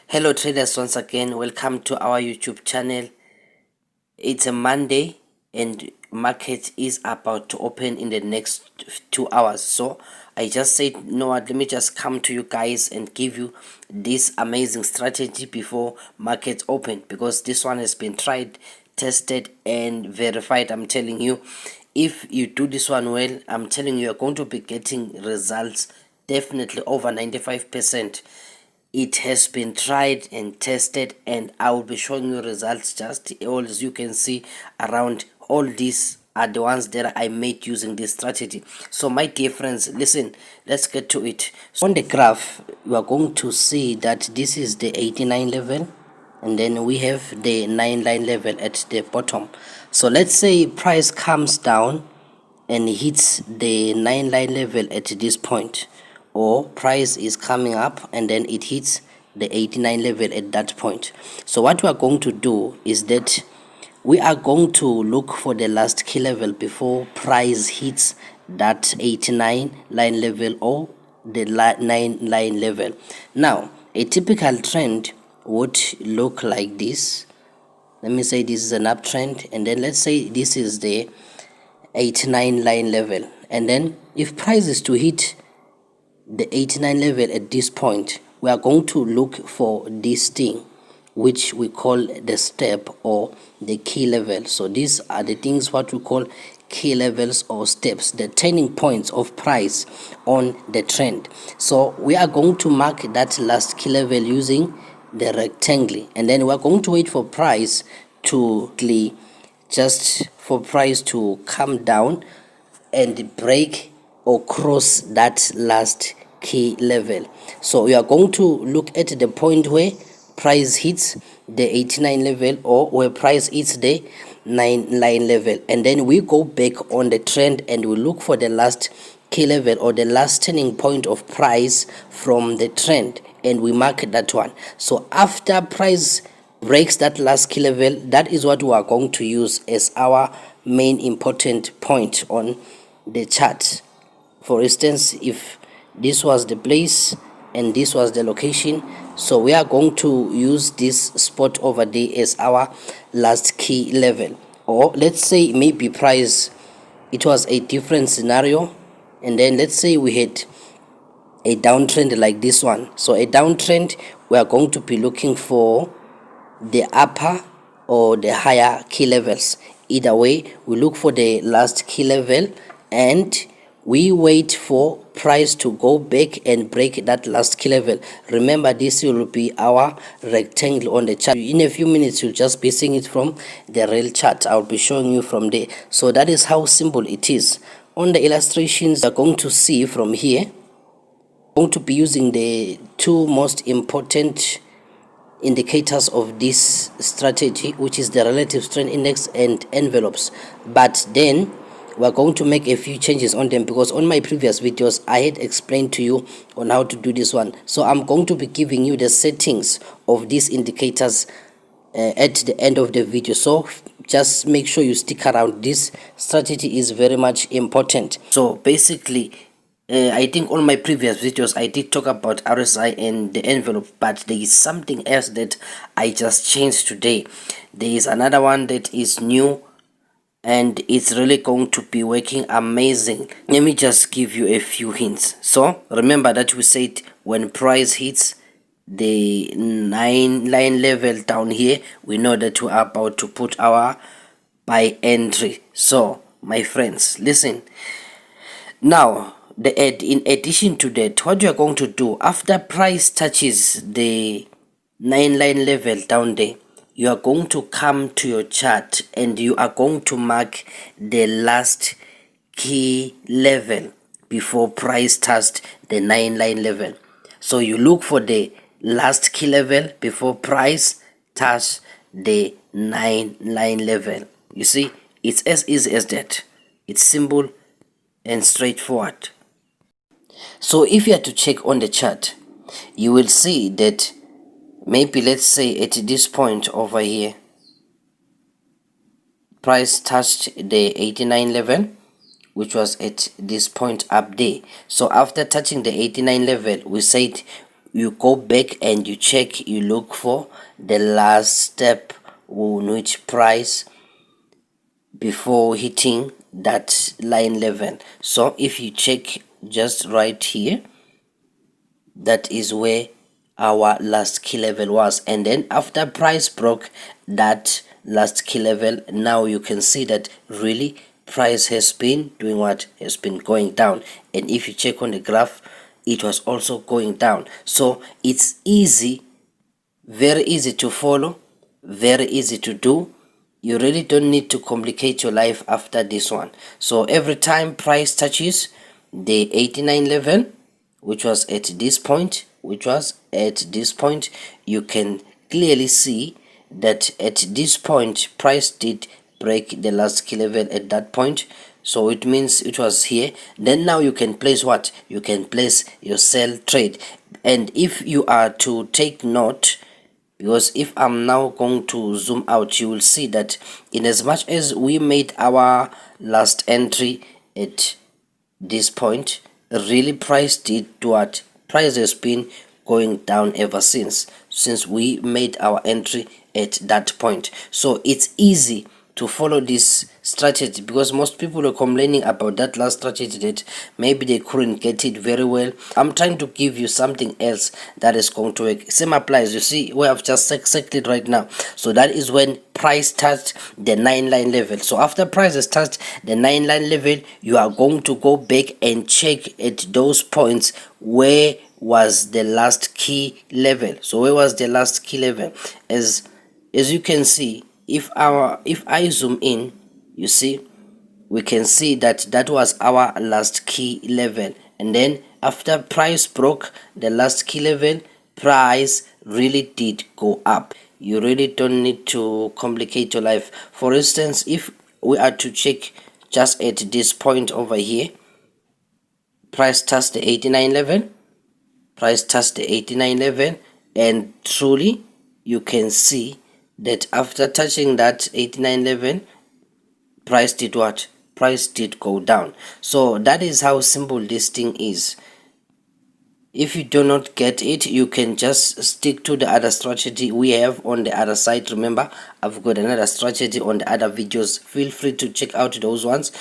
Hello traders, once again welcome to our YouTube channel. It's a Monday and market is about to open in the next 2 hours, so I just said, you know what, let me just come to you guys and give you this amazing strategy before markets open, because this one has been tried, tested and verified. I'm telling you, if you do this one well, I'm telling you, you're going to be getting results definitely over 95%. It has been tried and tested, and I will be showing you results. Just all as you can see around, all these are the ones that I made using this strategy. So my dear friends, listen, let's get to it. So on the graph, you are going to see that this is the 89 level, and then we have the 9 line level at the bottom. So let's say price comes down and hits the 9 line level at this point, or price is coming up and then it hits the 89 level at that point. So what we are going to do is that we are going to look for the last key level before price hits that 89 line level or the 9 line level. Now a typical trend would look like this. Let me say this is an uptrend, and then let's say this is the 89 line level, and then if price is to hit the 89 level at this point, we are going to look for this thing which we call the step or the key level. So these are the things what we call key levels or steps, the turning points of price on the trend. So we are going to mark that last key level using the rectangle, and then we are going to wait for price to just for price to come down and break or cross that last key level. So we are going to look at the point where price hits the 89 level, or where price hits the 9 line level, and then we go back on the trend and we look for the last key level or the last turning point of price from the trend, and we mark that one. So after price breaks that last key level, that is what we are going to use as our main important point on the chart. For instance, if this was the place and this was the location, so we are going to use this spot over there as our last key level. Or let's say maybe price, it was a different scenario, and then let's say we had a downtrend like this one. So a downtrend, we are going to be looking for the upper or the higher key levels. Either way, we look for the last key level and we wait for price to go back and break that last key level. Remember, this will be our rectangle on the chart. In a few minutes you'll just be seeing it from the real chart. I'll be showing you from there. So that is how simple it is. On the illustrations you're going to see from here, I'm going to be using the two most important indicators of this strategy, which is the relative strength index and envelopes. But then we're going to make a few changes on them, because on my previous videos I had explained to you on how to do this one. So I'm going to be giving you the settings of these indicators at the end of the video, so just make sure you stick around. This strategy is very much important. So basically, I think on my previous videos I did talk about RSI and the envelope, but there is something else that I just changed today. There is another one that is new and it's really going to be working amazing. Let me just give you a few hints. So remember that we said when price hits the 9 line level down here, we know that we are about to put our buy entry. So my friends, listen now. In addition to that, what you are going to do after price touches the 9 line level down there, you are going to come to your chart and you are going to mark the last key level before price touched the 9 line level. So you look for the last key level before price touch the 9 line level. You see, it's as easy as that. It's simple and straightforward. So if you are to check on the chart, you will see that maybe let's say at this point over here, price touched the 89 level, which was at this point up there. So after touching the 89 level, we said you go back and you check, you look for the last step on which price before hitting that line level. So if you check just right here, that is where our last key level was, and then after price broke that last key level, now you can see that really price has been doing what, has been going down. And if you check on the graph, it was also going down. So it's easy, very easy to follow, very easy to do. You really don't need to complicate your life after this one. So every time price touches the 89 level, which was at this point, you can clearly see that at this point price did break the last key level at that point. So it means it was here. Then now you can place what, you can place your sell trade. And if you are to take note, because if I'm now going to zoom out, you will see that in as much as we made our last entry at this point, really price did what, price has been going down ever since we made our entry at that point. So it's easy to follow this strategy, because most people are complaining about that last strategy that maybe they couldn't get it very well. I'm trying to give you something else that is going to work. Same applies. You see where I've just sected right now. So that is when price touched the 9 line level. So after price has touched the 9 line level, you are going to go back and check at those points where was the last key level. So where was the last key level? As you can see, if I zoom in, you see, we can see that that was our last key level. And then after price broke the last key level, price really did go up. You really don't need to complicate your life. For instance, if we are to check just at this point over here, price touched the 89 level, and truly you can see that after touching that 89 level, price did what, price did go down. So that is how simple this thing is. If you do not get it, you can just stick to the other strategy we have on the other side. Remember, I've got another strategy on the other videos. Feel free to check out those ones.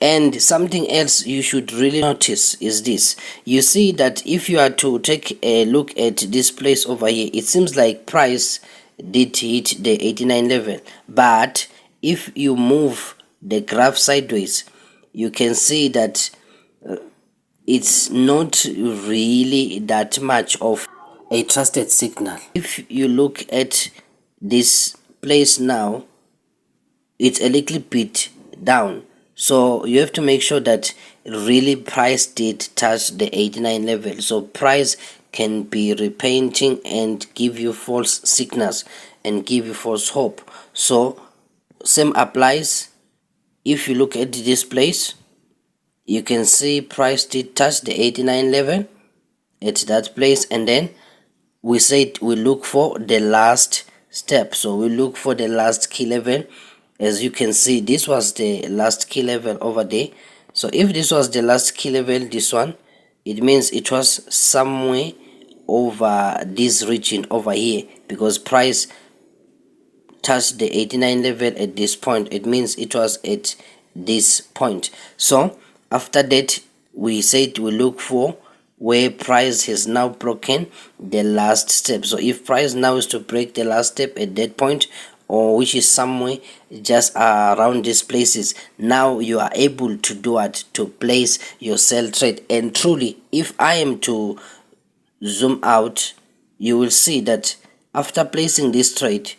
And something else you should really notice is this. You see that if you are to take a look at this place over here, it seems like price did hit the 89 level, but if you move the graph sideways, you can see that it's not really that much of a trusted signal. If you look at this place now, it's a little bit down, so you have to make sure that really price did touch the 89 level. So price can be repainting and give you false signals and give you false hope. So same applies. If you look at this place, you can see price did touch the 89 level at that place, and then we said we look for the last step. So we look for the last key level. As you can see, this was the last key level over there. So if this was the last key level, this one, it means it was somewhere over this region over here, because price touched the 89 level at this point. It means it was at this point. So after that, we said we look for where price has now broken the last step. So if price now is to break the last step at that point, or which is somewhere just around these places, now you are able to do what, to place your sell trade. And truly, if I am to zoom out, you will see that after placing this trade,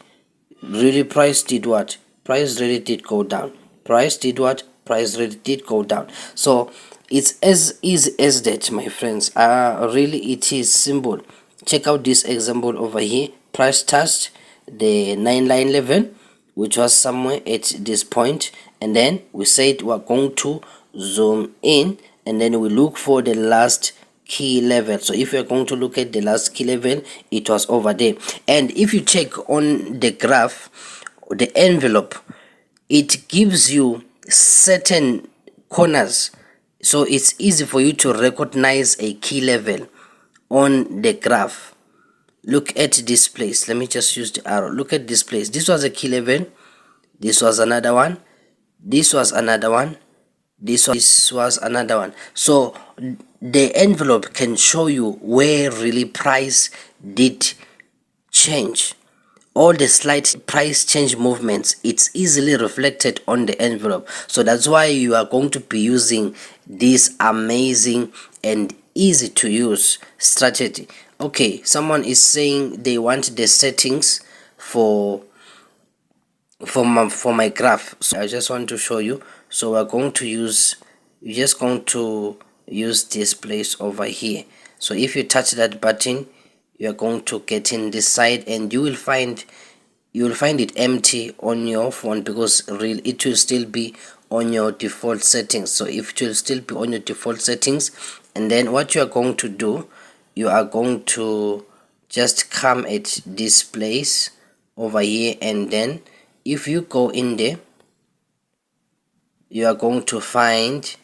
really price did what, price really did go down. Price did what, price really did go down. So it's as easy as that, my friends. Really it is simple. Check out this example over here. Price touched the 9 line level, which was somewhere at this point, and then we said we're going to zoom in, and then we look for the last key level. So if you're going to look at the last key level, it was over there. And if you check on the graph, the envelope, it gives you certain corners, so it's easy for you to recognize a key level. on the graph. Look at this place. Let me just use the arrow. Look at this place. This was a key level. This was another one. This was another one. This was another one. So the envelope can show you where really price did change. All the slight price change movements, it's easily reflected on the envelope. So that's why you are going to be using this amazing and easy to use strategy. Okay, someone is saying they want the settings for my graph. So I just want to show you. So we're going to use, you're just going to use this place over here. So if you touch that button, you are going to get in this side, and you will find it empty on your phone, because it will still be on your default settings. So if it will still be on your default settings, and then what you are going to do, you are going to just come at this place over here, and then if you go in there, you are going to find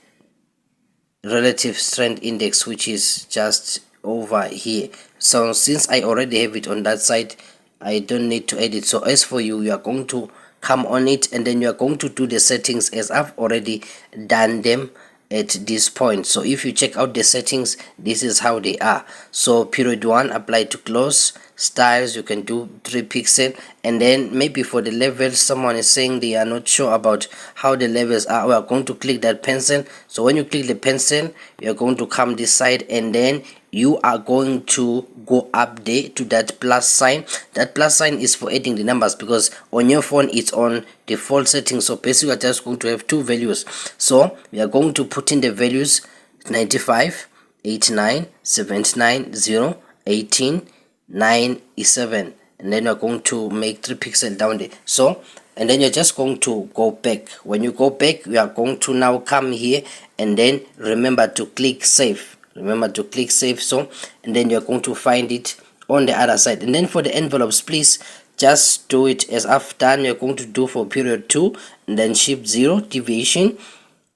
relative strength index, which is just over here. So since I already have it on that side, I don't need to edit. So as for you, you are going to come on it, and then you are going to do the settings as I've already done them at this point. So if you check out the settings, this is how they are. So period 1, apply to close. Styles, you can do 3 pixel, and then maybe for the levels, someone is saying they are not sure about how the levels are. We are going to click that pencil. So when you click the pencil, you are going to come this side, and then you are going to go up there to that plus sign. That plus sign is for adding the numbers, because on your phone it's on default settings. So basically we are just going to have 2 values. So we are going to put in the values 95, 89, 79, 0, 18, 9 is 7, and then you're going to make 3 pixels down there. So, and then you're just going to go back. When you go back, you are going to now come here, and then remember to click save. Remember to click save. So, and then you're going to find it on the other side. And then for the envelopes, please just do it as I've done. You're going to do for period 2, and then shift 0, deviation,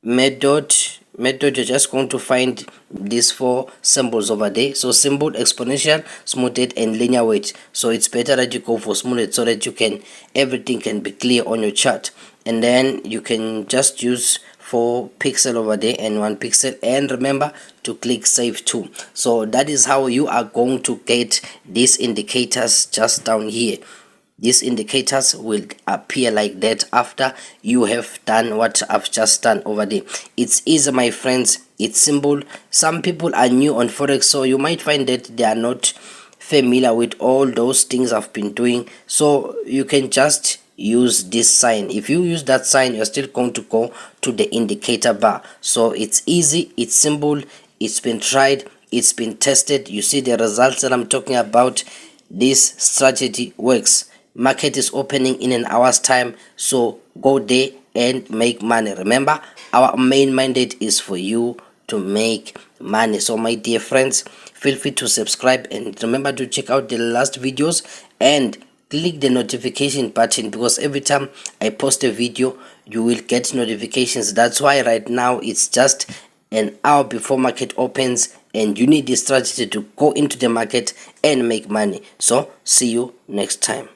method, you're just going to find these 4 symbols over there. So symbol, exponential, smoothed, and linear weight. So it's better that you go for smoothed, so that you can, everything can be clear on your chart. And then you can just use 4 pixel over there and 1 pixel, and remember to click save too. So that is how you are going to get these indicators just down here. These indicators will appear like that after you have done what I've just done over there. It's easy, my friends. It's simple. Some people are new on Forex, so you might find that they are not familiar with all those things I've been doing. So you can just use this sign. If you use that sign, you're still going to go to the indicator bar. So it's easy, it's simple, it's been tried, it's been tested. You see the results that I'm talking about. This strategy works. Market is opening in an hour's time, so go there and make money. Remember, our main mandate is for you to make money. So my dear friends, feel free to subscribe, and remember to check out the last videos and click the notification button, because every time I post a video you will get notifications. That's why right now it's just an hour before market opens, and you need this strategy to go into the market and make money. So see you next time.